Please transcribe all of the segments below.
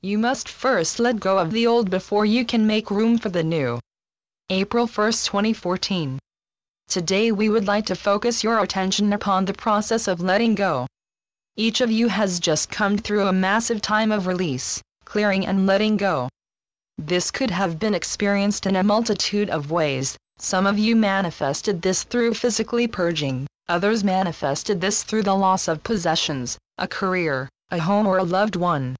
You must first let go of the old before you can make room for the new. April 1, 2014. Today we would like to focus your attention upon the process of letting go. Each of you has just come through a massive time of release, clearing and letting go. This could have been experienced in a multitude of ways. Some of you manifested this through physically purging, others manifested this through the loss of possessions, a career, a home or a loved one.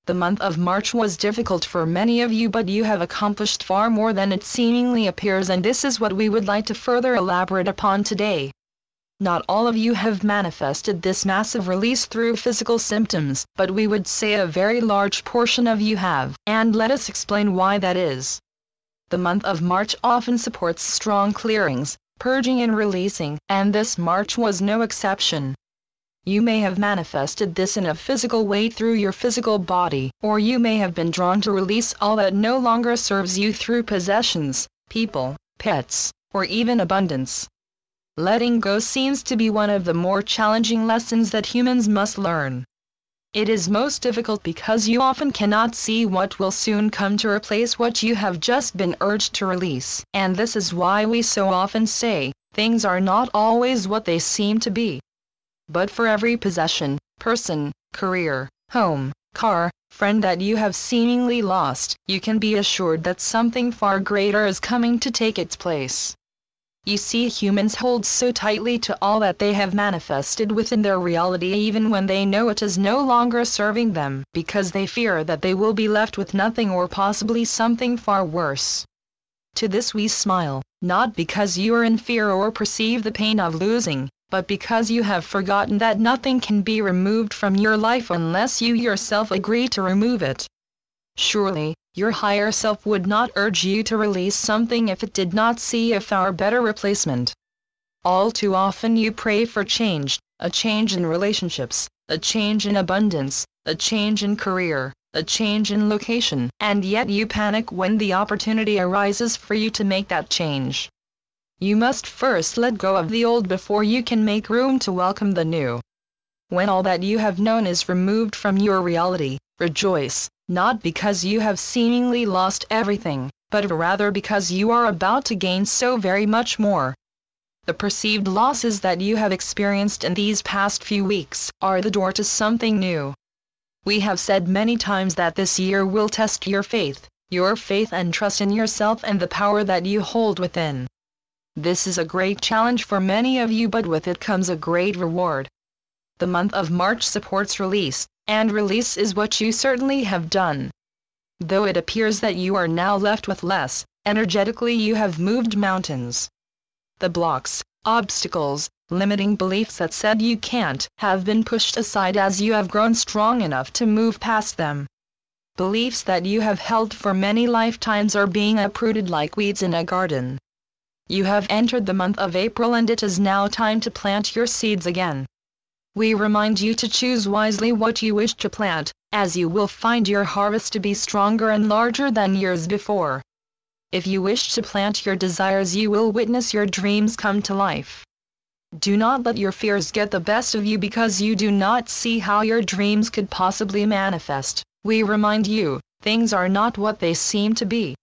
The month of March was difficult for many of you, but you have accomplished far more than it seemingly appears, and this is what we would like to further elaborate upon today. Not all of you have manifested this massive release through physical symptoms, but we would say a very large portion of you have, and let us explain why that is. The month of March often supports strong clearings, purging and releasing, and this March was no exception. You may have manifested this in a physical way through your physical body, or you may have been drawn to release all that no longer serves you through possessions, people, pets, or even abundance. Letting go seems to be one of the more challenging lessons that humans must learn. It is most difficult because you often cannot see what will soon come to replace what you have just been urged to release, and this is why we so often say, things are not always what they seem to be. But for every possession, person, career, home, car, friend that you have seemingly lost, you can be assured that something far greater is coming to take its place. You see, humans hold so tightly to all that they have manifested within their reality even when they know it is no longer serving them, because they fear that they will be left with nothing or possibly something far worse. To this we smile, not because you are in fear or perceive the pain of losing, but because you have forgotten that nothing can be removed from your life unless you yourself agree to remove it. Surely, your higher self would not urge you to release something if it did not see a far better replacement. All too often you pray for change, a change in relationships, a change in abundance, a change in career, a change in location, and yet you panic when the opportunity arises for you to make that change. You must first let go of the old before you can make room to welcome the new. When all that you have known is removed from your reality, rejoice, not because you have seemingly lost everything, but rather because you are about to gain so very much more. The perceived losses that you have experienced in these past few weeks are the door to something new. We have said many times that this year will test your faith and trust in yourself and the power that you hold within. This is a great challenge for many of you, but with it comes a great reward. The month of March supports release, and release is what you certainly have done. Though it appears that you are now left with less, energetically you have moved mountains. The blocks, obstacles, limiting beliefs that said you can't have been pushed aside as you have grown strong enough to move past them. Beliefs that you have held for many lifetimes are being uprooted like weeds in a garden. You have entered the month of April and it is now time to plant your seeds again. We remind you to choose wisely what you wish to plant, as you will find your harvest to be stronger and larger than years before. If you wish to plant your desires, you will witness your dreams come to life. Do not let your fears get the best of you because you do not see how your dreams could possibly manifest. We remind you, things are not what they seem to be.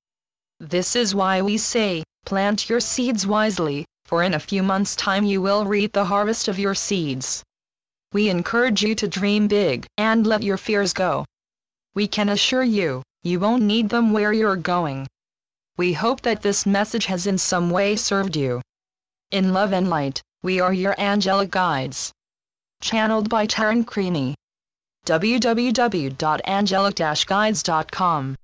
This is why we say, plant your seeds wisely, for in a few months' time you will reap the harvest of your seeds. We encourage you to dream big, and let your fears go. We can assure you, you won't need them where you're going. We hope that this message has in some way served you. In love and light, we are your angelic guides. Channeled by Taryn Creamy. www.angelic-guides.com